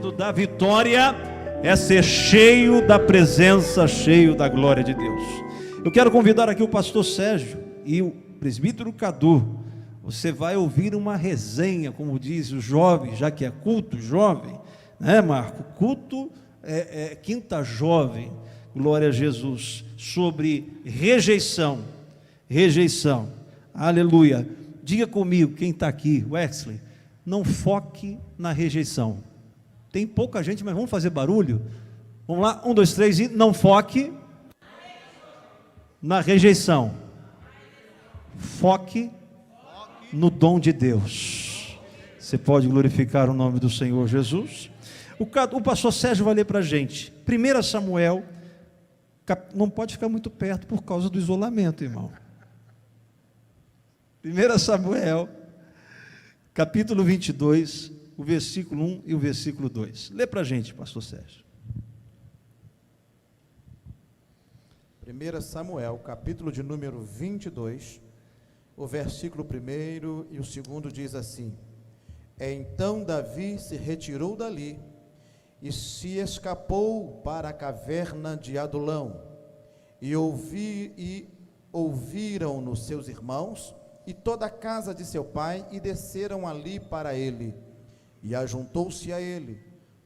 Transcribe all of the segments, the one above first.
segredo da vitória é ser cheio da presença, cheio da glória de Deus. Eu quero convidar aqui o pastor Sérgio e o presbítero Cadu. Você vai ouvir uma resenha, como diz o jovem, já que é culto jovem, né, Marco? Culto quinta jovem, glória a Jesus, sobre rejeição, aleluia. Diga comigo, quem está aqui, Wesley, não foque na rejeição. Tem pouca gente, mas vamos fazer barulho? Vamos lá, 1, 2, 3 e não foque na rejeição. Foque no dom de Deus. Você pode glorificar o nome do Senhor Jesus. O pastor Sérgio vai ler para a gente 1 Samuel, não pode ficar muito perto por causa do isolamento, irmão. 1 Samuel, capítulo 22, o versículo 1 e o versículo 2. Lê para a gente, pastor Sérgio. 1 Samuel, capítulo de número 22, o versículo 1 e o 2 diz assim: Então Davi se retirou dali e se escapou para a caverna de Adulão, e ouviram-no seus irmãos e toda a casa de seu pai, e desceram ali para ele, e ajuntou-se a ele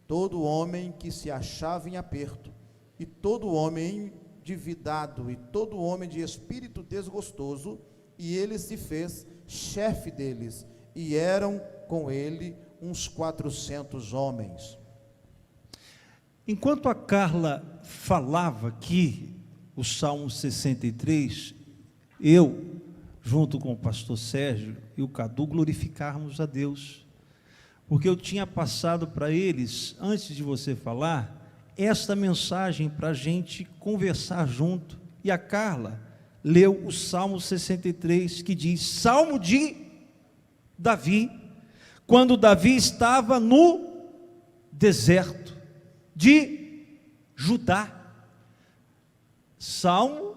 todo homem que se achava em aperto, e todo homem endividado, e todo homem de espírito desgostoso, e ele se fez chefe deles, e eram com ele uns 400 homens. Enquanto a Carla falava aqui o Salmo 63, eu, junto com o pastor Sérgio e o Cadu, glorificarmos a Deus, porque eu tinha passado para eles, antes de você falar, esta mensagem para a gente conversar junto, e a Carla leu o Salmo 63, que diz, Salmo de Davi, quando Davi estava no deserto de Judá. Salmo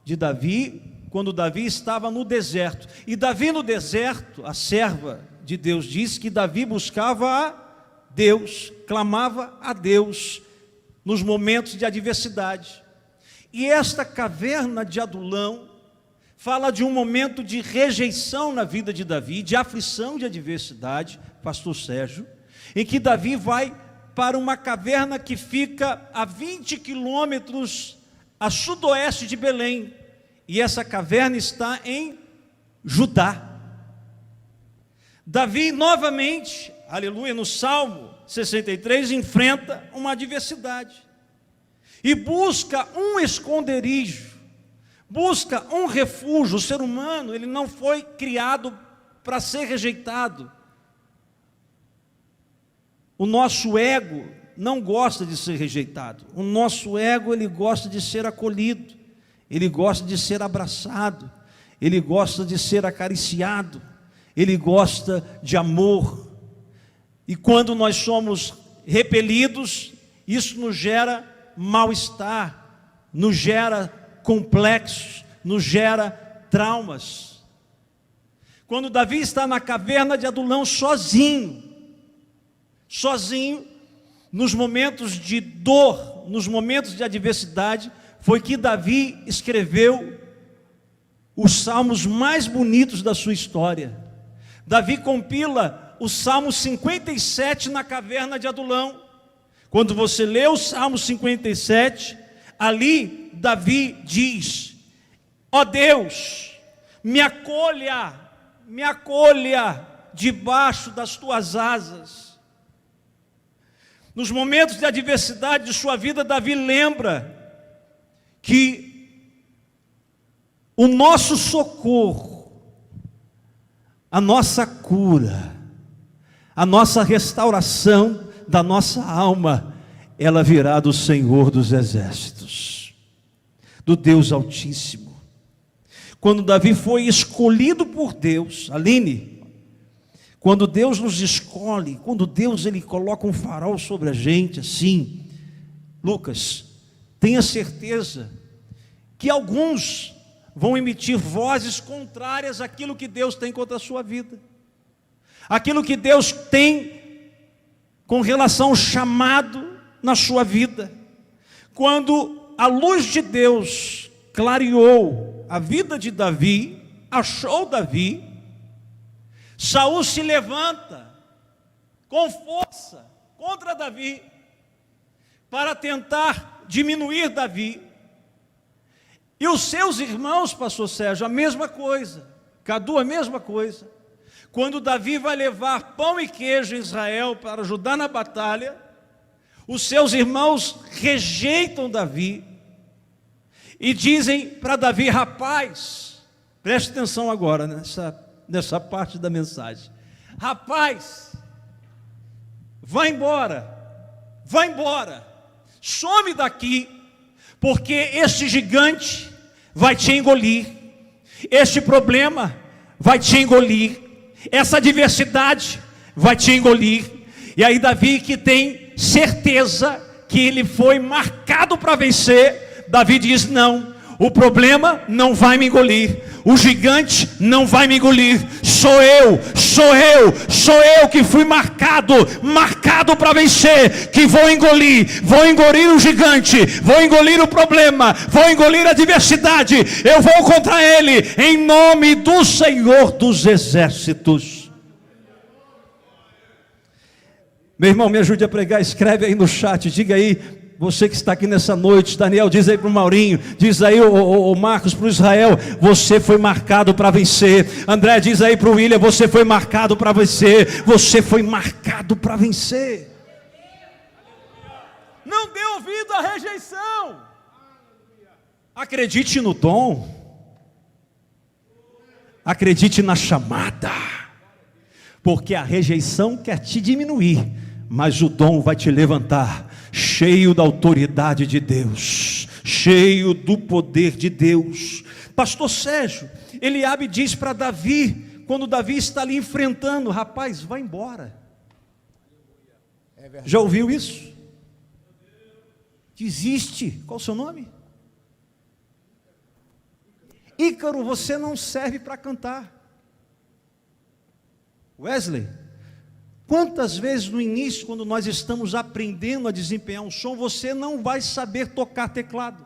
de Davi, quando Davi estava no deserto. E Davi no deserto, a serva de Deus diz que Davi buscava a Deus, clamava a Deus nos momentos de adversidade. E esta caverna de Adulão fala de um momento de rejeição na vida de Davi, de aflição, de adversidade, pastor Sérgio, em que Davi vai para uma caverna que fica a 20 quilômetros a sudoeste de Belém, e essa caverna está em Judá. Davi novamente, aleluia, no Salmo 63, enfrenta uma adversidade, e busca um esconderijo, busca um refúgio. O ser humano, ele não foi criado para ser rejeitado. O nosso ego não gosta de ser rejeitado. O nosso ego, ele gosta de ser acolhido, ele gosta de ser abraçado, ele gosta de ser acariciado, ele gosta de amor. E quando nós somos repelidos, isso nos gera mal-estar, nos gera complexos, nos gera traumas. Quando Davi está na caverna de Adulão sozinho, nos momentos de dor, nos momentos de adversidade, foi que Davi escreveu os salmos mais bonitos da sua história. Davi compila o Salmo 57 na caverna de Adulão. Quando você lê o Salmo 57, ali Davi diz, ó Deus, me acolha debaixo das tuas asas. Nos momentos de adversidade de sua vida, Davi lembra que o nosso socorro, a nossa cura, a nossa restauração da nossa alma, ela virá do Senhor dos Exércitos, do Deus Altíssimo. Quando Davi foi escolhido por Deus, Aline, quando Deus nos escolhe, quando Deus ele coloca um farol sobre a gente, assim, Lucas, tenha certeza que alguns vão emitir vozes contrárias àquilo que Deus tem contra a sua vida, aquilo que Deus tem com relação ao chamado na sua vida. Quando a luz de Deus clareou a vida de Davi, achou Davi, Saul se levanta com força contra Davi, para tentar diminuir Davi. E os seus irmãos, pastor Sérgio, a mesma coisa. Cadu, a mesma coisa. Quando Davi vai levar pão e queijo em Israel para ajudar na batalha, os seus irmãos rejeitam Davi e dizem para Davi: rapaz, preste atenção agora nessa parte da mensagem. Rapaz, vai embora, some daqui, porque este gigante vai te engolir, este problema vai te engolir, essa adversidade vai te engolir. E aí Davi, que tem certeza que ele foi marcado para vencer, Davi diz: não, o problema não vai me engolir, o gigante não vai me engolir, sou eu que fui marcado para vencer, que vou engolir o gigante, vou engolir o problema, vou engolir a adversidade, eu vou contra ele, em nome do Senhor dos Exércitos. Meu irmão, me ajude a pregar, escreve aí no chat, diga aí, você que está aqui nessa noite, Daniel, diz aí para o Maurinho, diz aí o Marcos para o Israel: você foi marcado para vencer. André, diz aí para o William: você foi marcado para vencer, você foi marcado para vencer. Não dê ouvido à rejeição, acredite no dom, acredite na chamada, porque a rejeição quer te diminuir, mas o dom vai te levantar, cheio da autoridade de Deus, cheio do poder de Deus. Pastor Sérgio, Eliabe diz para Davi, quando Davi está ali enfrentando: rapaz, vai embora. Já ouviu isso? Desiste. Qual o seu nome? Ícaro, você não serve para cantar. Wesley, quantas vezes no início, quando nós estamos aprendendo a desempenhar um som, você não vai saber tocar teclado?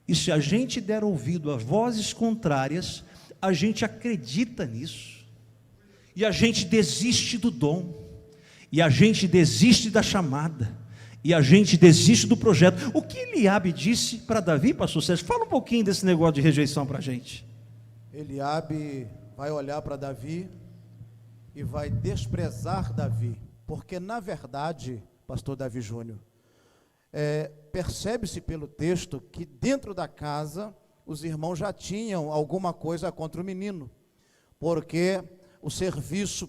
E se a gente der ouvido a vozes contrárias, a gente acredita nisso, e a gente desiste do dom, e a gente desiste da chamada, e a gente desiste do projeto. O que Eliabe disse para Davi, pastor Sérgio? Fala um pouquinho desse negócio de rejeição para a gente. Eliabe vai olhar para Davi e vai desprezar Davi, porque na verdade, pastor Davi Júnior, percebe-se pelo texto que dentro da casa os irmãos já tinham alguma coisa contra o menino, porque o serviço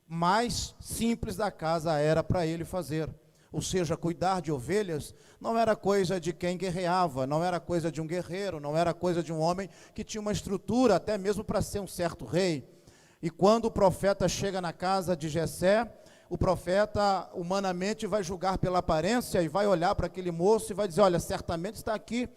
mais simples da casa era para ele fazer, ou seja, cuidar de ovelhas não era coisa de quem guerreava, não era coisa de um guerreiro, não era coisa de um homem que tinha uma estrutura até mesmo para ser um certo rei. E quando o profeta chega na casa de Jessé, o profeta humanamente vai julgar pela aparência e vai olhar para aquele moço e vai dizer: olha, certamente está aqui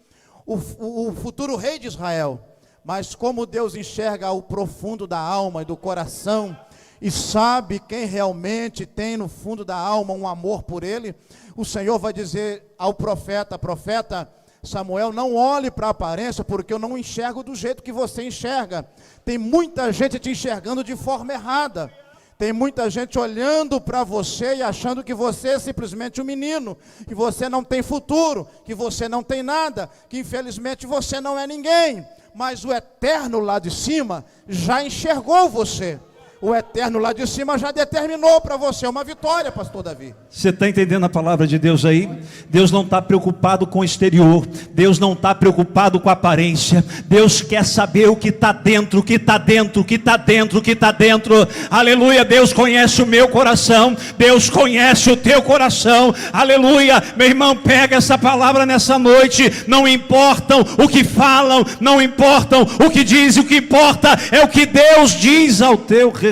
o futuro rei de Israel. Mas como Deus enxerga o profundo da alma e do coração, e sabe quem realmente tem no fundo da alma um amor por ele, o Senhor vai dizer ao profeta: profeta Samuel, não olhe para a aparência, porque eu não enxergo do jeito que você enxerga. Tem muita gente te enxergando de forma errada. Tem muita gente olhando para você e achando que você é simplesmente um menino, que você não tem futuro, que você não tem nada, que infelizmente você não é ninguém. Mas o Eterno lá de cima já enxergou você. O Eterno lá de cima já determinou para você uma vitória, pastor Davi. Você está entendendo a palavra de Deus aí? Deus não está preocupado com o exterior, Deus não está preocupado com a aparência, Deus quer saber o que está dentro, o que está dentro, o que está dentro, o que está dentro. Aleluia, Deus conhece o meu coração, Deus conhece o teu coração. Aleluia, meu irmão, pega essa palavra nessa noite. Não importam o que falam, não importam o que dizem, o que importa é o que Deus diz ao teu respeito.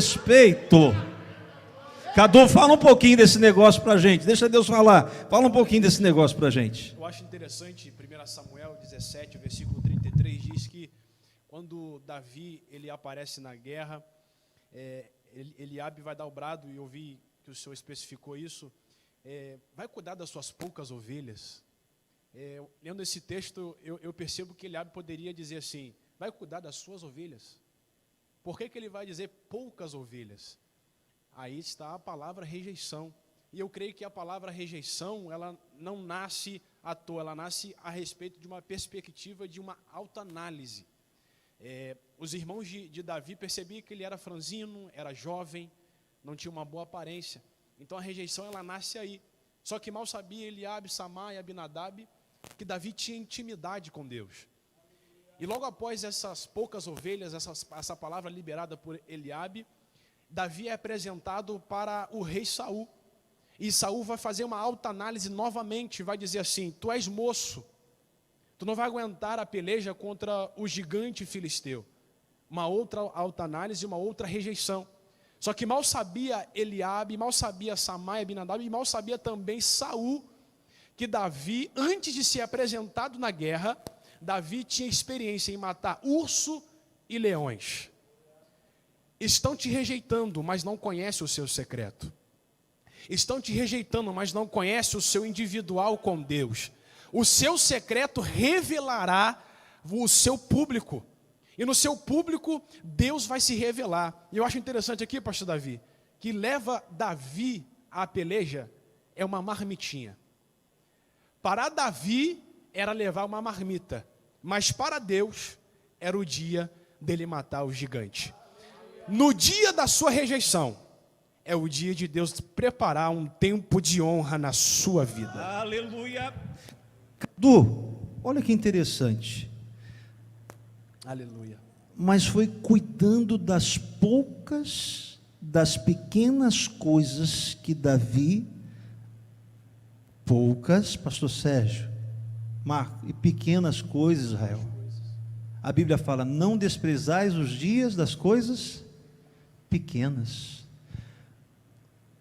Cadu, fala um pouquinho desse negócio para a gente. Deixa Deus falar. Fala um pouquinho desse negócio para a gente. Eu acho interessante, 1 Samuel 17, versículo 33, diz que quando Davi ele aparece na guerra, Eliabe vai dar o brado, e eu vi que o Senhor especificou isso, vai cuidar das suas poucas ovelhas. Lendo esse texto, eu percebo que Eliabe poderia dizer assim, vai cuidar das suas ovelhas. Por que ele vai dizer poucas ovelhas? Aí está a palavra rejeição. E eu creio que a palavra rejeição, ela não nasce à toa, ela nasce a respeito de uma perspectiva de uma autoanálise. Os irmãos de Davi percebiam que ele era franzino, era jovem, não tinha uma boa aparência. Então a rejeição, ela nasce aí. Só que mal sabia Eliabe, Samá e Abinadab que Davi tinha intimidade com Deus. E logo após essas poucas ovelhas, essa palavra liberada por Eliabe, Davi é apresentado para o rei Saul. E Saul vai fazer uma autoanálise novamente, vai dizer assim, tu és moço, tu não vai aguentar a peleja contra o gigante filisteu. Uma outra autoanálise, uma outra rejeição. Só que mal sabia Eliabe, mal sabia Samá e Abinadab, e mal sabia também Saul, que Davi, antes de ser apresentado na guerra, Davi tinha experiência em matar urso e leões. Estão te rejeitando, mas não conhecem o seu secreto. Estão te rejeitando, mas não conhecem o seu individual com Deus. O seu secreto revelará o seu público. E no seu público, Deus vai se revelar. E eu acho interessante aqui, pastor Davi, que leva Davi à peleja é uma marmitinha. Para Davi era levar uma marmita, mas para Deus era o dia dele matar o gigante. No dia da sua rejeição, é o dia de Deus preparar um tempo de honra na sua vida. Aleluia. Du, olha que interessante. Aleluia. Mas foi cuidando das pequenas coisas que Davi, pastor Sérgio, Marco, e pequenas coisas, Israel. A Bíblia fala, não desprezais os dias das coisas pequenas.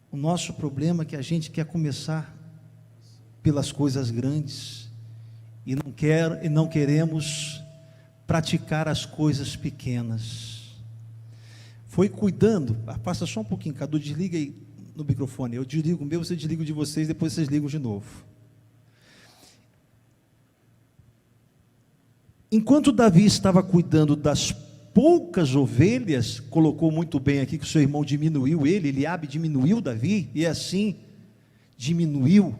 O nosso problema é que a gente quer começar pelas coisas grandes e não queremos praticar as coisas pequenas. Foi cuidando, passa só um pouquinho, Cadu, desliga aí no microfone, eu desligo o meu, você desliga o de vocês, depois vocês ligam de novo. Enquanto Davi estava cuidando das poucas ovelhas, colocou muito bem aqui que o seu irmão diminuiu ele, Eliabe diminuiu Davi, e assim diminuiu.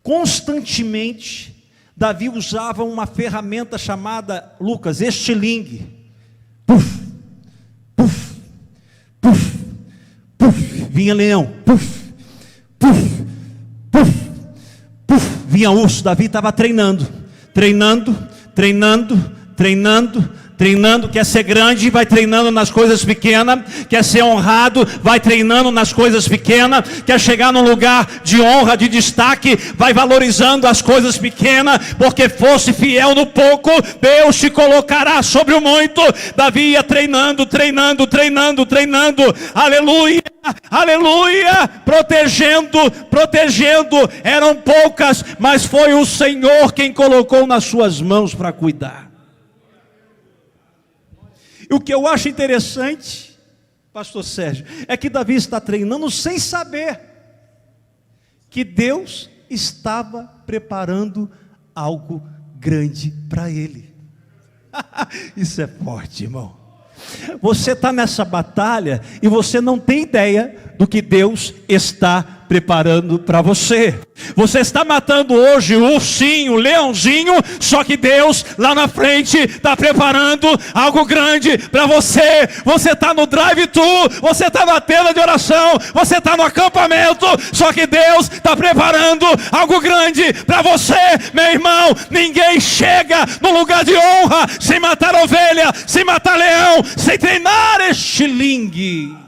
Constantemente, Davi usava uma ferramenta chamada, Lucas, estilingue. Puf, puf, puf, puf, vinha leão, puf, puf, puf, puf, vinha urso. Davi estava treinando, quer ser grande, vai treinando nas coisas pequenas, quer ser honrado, vai treinando nas coisas pequenas, quer chegar num lugar de honra, de destaque, vai valorizando as coisas pequenas, porque fosse fiel no pouco, Deus te colocará sobre o muito. Davi ia treinando, aleluia, aleluia, protegendo, eram poucas, mas foi o Senhor quem colocou nas suas mãos para cuidar. E o que eu acho interessante, pastor Sérgio, é que Davi está treinando sem saber que Deus estava preparando algo grande para ele. Isso é forte, irmão. Você está nessa batalha e você não tem ideia do que Deus está preparando para você. Você está matando hoje o ursinho, o leãozinho, só que Deus lá na frente está preparando algo grande para você. Você está no drive-thru, você está na tenda de oração, você está no acampamento, só que Deus está preparando algo grande para você, meu irmão. Ninguém chega no lugar de honra sem matar ovelha, sem matar leão, sem treinar estilingue.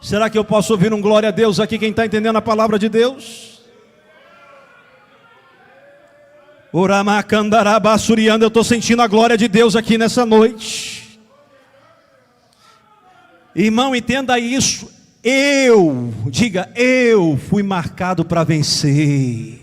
Será que eu posso ouvir um glória a Deus aqui, quem está entendendo a palavra de Deus? Eu estou sentindo a glória de Deus aqui nessa noite. Irmão, entenda isso. Eu fui marcado para vencer.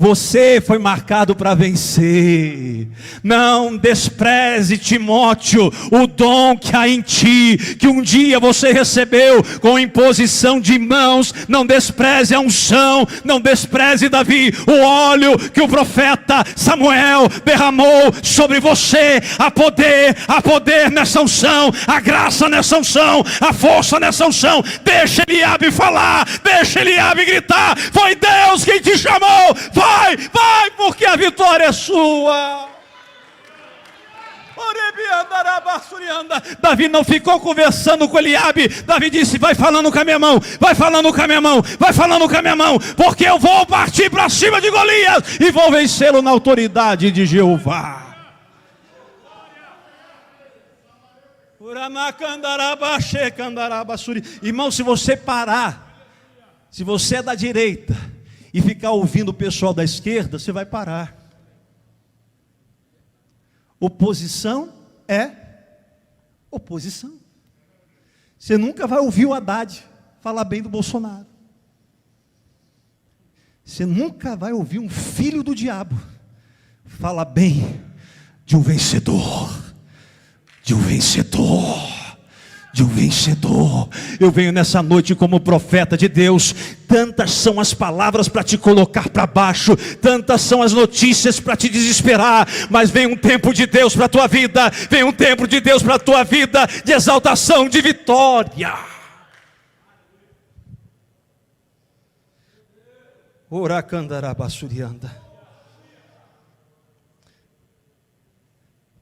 Você foi marcado para vencer. Não despreze, Timóteo, o dom que há em ti, que um dia você recebeu com imposição de mãos. Não despreze a unção, não despreze, Davi, o óleo que o profeta Samuel derramou sobre você. Há poder nessa unção, a graça nessa unção, a força nessa unção. Deixa Eliabe falar, deixa Eliabe gritar. Foi Deus quem te chamou. Vai, porque a vitória é sua. Davi não ficou conversando com Eliabe. Davi disse: vai falando com a minha mão, vai falando com a minha mão, vai falando com a minha mão, porque eu vou partir para cima de Golias e vou vencê-lo na autoridade de Jeová. Irmão, se você parar, se você é da direita e ficar ouvindo o pessoal da esquerda, você vai parar. Oposição é oposição. Você nunca vai ouvir o Haddad falar bem do Bolsonaro. Você nunca vai ouvir um filho do diabo falar bem de um vencedor. De um vencedor. De um vencedor. Eu venho nessa noite como profeta de Deus. Tantas são as palavras para te colocar para baixo, tantas são as notícias para te desesperar, mas vem um tempo de Deus para a tua vida, vem um tempo de Deus para a tua vida, de exaltação, de vitória. Oracandarabasurianda.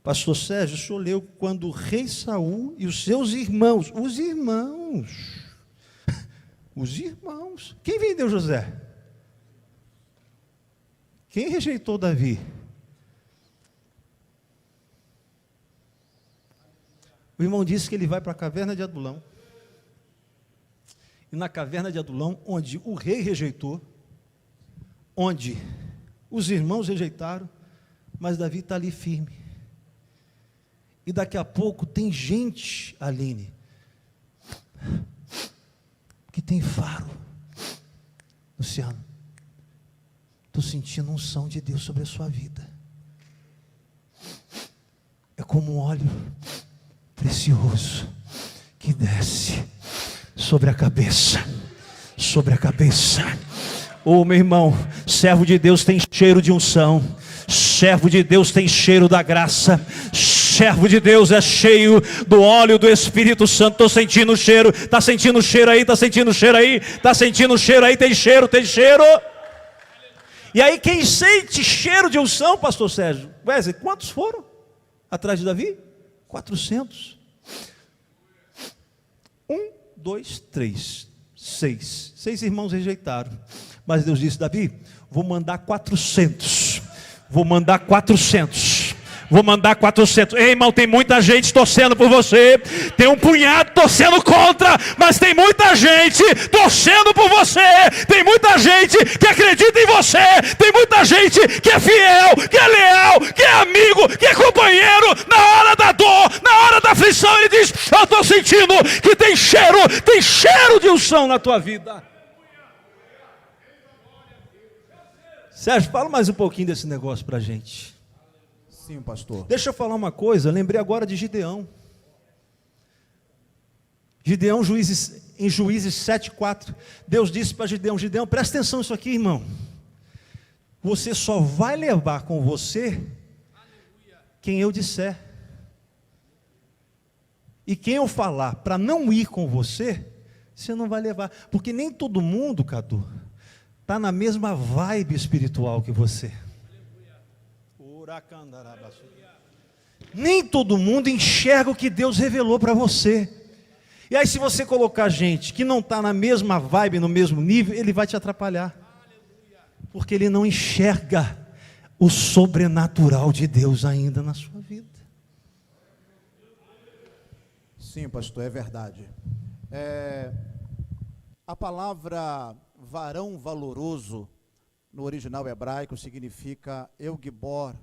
Pastor Sérgio, o senhor leu quando o rei Saul e os seus irmãos, os irmãos, quem vendeu José? Quem rejeitou Davi? O irmão disse que ele vai para a caverna de Adulão, e na caverna de Adulão, onde o rei rejeitou, onde os irmãos rejeitaram, mas Davi está ali firme. E daqui a pouco tem gente, Aline, que tem faro. Luciano, estou sentindo unção de Deus sobre a sua vida. É como um óleo precioso que desce sobre a cabeça. Sobre a cabeça. Oh, meu irmão, servo de Deus tem cheiro de unção. Servo de Deus tem cheiro da graça. Servo de Deus é cheio do óleo do Espírito Santo. Estou sentindo o cheiro. Está sentindo o cheiro aí? Está sentindo o cheiro aí? Está sentindo o cheiro aí? Tem cheiro, tem cheiro. E aí quem sente cheiro de unção, pastor Sérgio? Wesley, quantos foram atrás de Davi? 400. 1, 2, 3, 6. 6 irmãos rejeitaram. Mas Deus disse: Davi, vou mandar 400. Vou mandar 400. Vou mandar 400. Ei, irmão, tem muita gente torcendo por você. Tem um punhado torcendo contra, mas tem muita gente torcendo por você. Tem muita gente que acredita em você. Tem muita gente que é fiel, que é leal, que é amigo, que é companheiro. Na hora da dor, na hora da aflição, ele diz: eu estou sentindo que tem cheiro de unção na tua vida. Sérgio, fala mais um pouquinho desse negócio para a gente. Sim, pastor. Deixa eu falar uma coisa, lembrei agora de Gideão. Gideão, em Juízes 7:4, Deus disse para Gideão: Gideão, presta atenção nisso aqui, irmão. Você só vai levar com você quem eu disser. E quem eu falar para não ir com você, você não vai levar. Porque nem todo mundo, Cadu, está na mesma vibe espiritual que você. Nem todo mundo enxerga o que Deus revelou para você. E aí se você colocar gente que não está na mesma vibe, no mesmo nível, ele vai te atrapalhar. Porque ele não enxerga o sobrenatural de Deus ainda na sua vida. Sim, pastor, é verdade. A palavra varão valoroso, no original hebraico, significa Eugibor,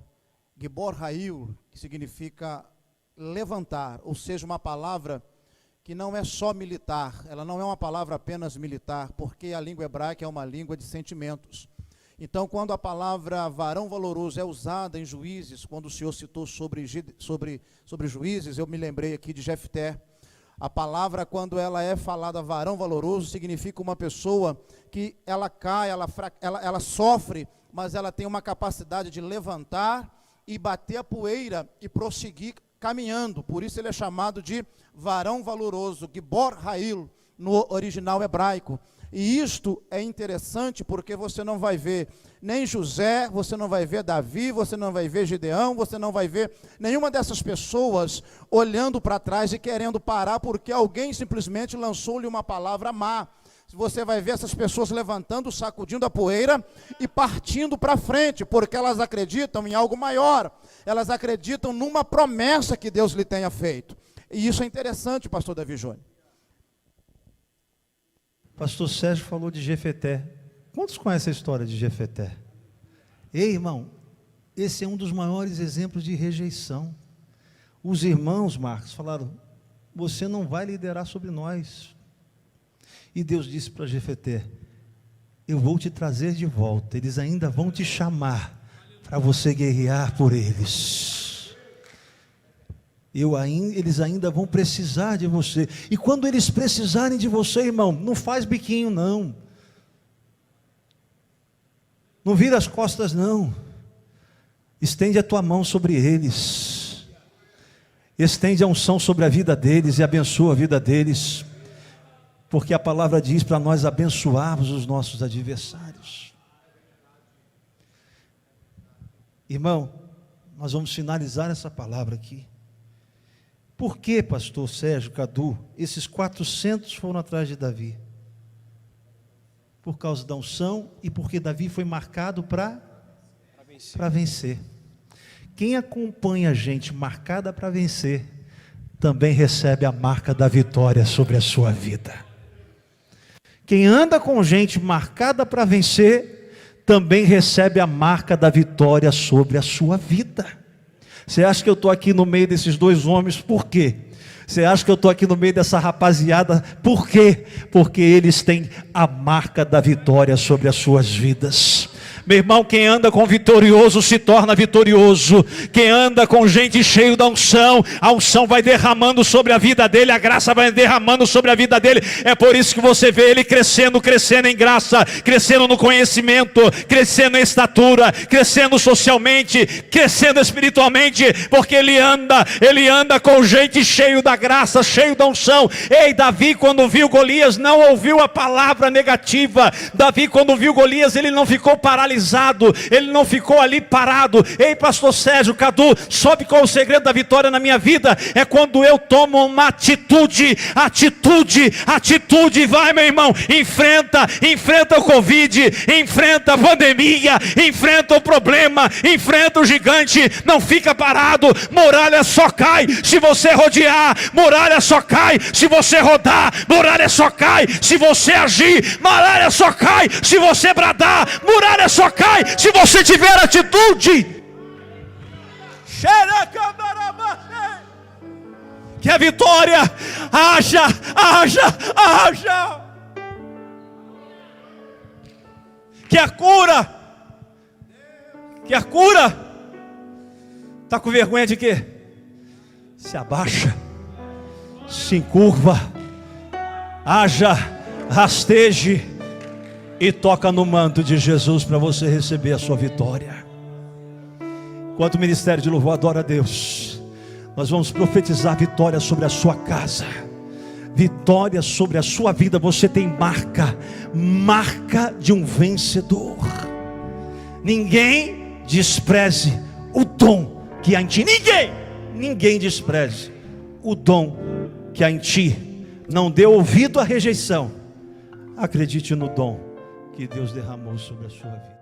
Gibor Hail, que significa levantar, ou seja, uma palavra que não é só militar, ela não é uma palavra apenas militar, porque a língua hebraica é uma língua de sentimentos. Então, quando a palavra varão valoroso é usada em Juízes, quando o Senhor citou sobre Juízes, eu me lembrei aqui de Jefté. A palavra, quando ela é falada varão valoroso, significa uma pessoa que ela cai, ela sofre, mas ela tem uma capacidade de levantar e bater a poeira e prosseguir caminhando. Por isso ele é chamado de varão valoroso, Gibor Hail, no original hebraico. E isto é interessante porque você não vai ver nem José, você não vai ver Davi, você não vai ver Gideão, você não vai ver nenhuma dessas pessoas olhando para trás e querendo parar porque alguém simplesmente lançou-lhe uma palavra má. Você vai ver essas pessoas levantando, sacudindo a poeira e partindo para frente, porque elas acreditam em algo maior, elas acreditam numa promessa que Deus lhe tenha feito. E isso é interessante, pastor Davi Júnior. Pastor Sérgio falou de Jefté. Quantos conhecem a história de Jefté? Ei, irmão, esse é um dos maiores exemplos de rejeição. Os irmãos, Marcos, falaram: você não vai liderar sobre nós. E Deus disse para Jefté: eu vou te trazer de volta, eles ainda vão te chamar para você guerrear por eles. Eles ainda vão precisar de você. E quando eles precisarem de você, irmão, não faz biquinho não. Não vira as costas não. Estende a tua mão sobre eles. Estende a unção sobre a vida deles e abençoa a vida deles. Porque a palavra diz para nós abençoarmos os nossos adversários. Irmão, nós vamos finalizar essa palavra aqui. Por que, pastor Sérgio, Cadu, esses 400 foram atrás de Davi? Por causa da unção e porque Davi foi marcado para vencer. Quem acompanha a gente marcada para vencer, também recebe a marca da vitória sobre a sua vida. Quem anda com gente marcada para vencer, também recebe a marca da vitória sobre a sua vida. Você acha que eu estou aqui no meio desses dois homens, por quê? Você acha que eu estou aqui no meio dessa rapaziada, por quê? Porque eles têm a marca da vitória sobre as suas vidas. Meu irmão, quem anda com vitorioso se torna vitorioso. Quem anda com gente cheio da unção, a unção vai derramando sobre a vida dele, a graça vai derramando sobre a vida dele. É por isso que você vê ele crescendo em graça, crescendo no conhecimento, crescendo em estatura, crescendo socialmente, crescendo espiritualmente, porque ele anda com gente cheio da graça, cheio da unção. Ei, Davi, quando viu Golias, não ouviu a palavra negativa. Davi, quando viu Golias, ele não ficou paralisado, ele não ficou ali parado. Ei, pastor Sérgio, Cadu, sabe qual é o segredo da vitória na minha vida? É quando eu tomo uma atitude, vai, meu irmão, enfrenta o Covid, enfrenta a pandemia, enfrenta o problema, enfrenta o gigante, não fica parado. Muralha só cai se você rodear, muralha só cai se você rodar, muralha só cai se você agir, muralha só cai se você bradar, muralha só cai se você tiver atitude. Que a vitória haja. Que a cura está com vergonha de quê? Se abaixa, se encurva, haja, rasteje e toca no manto de Jesus para você receber a sua vitória. Enquanto o ministério de louvor adora a Deus, nós vamos profetizar vitória sobre a sua casa, vitória sobre a sua vida. Você tem marca de um vencedor. Ninguém despreze o dom que há em ti. Ninguém despreze o dom que há em ti. Não dê ouvido à rejeição. Acredite no dom que Deus derramou sobre a sua vida.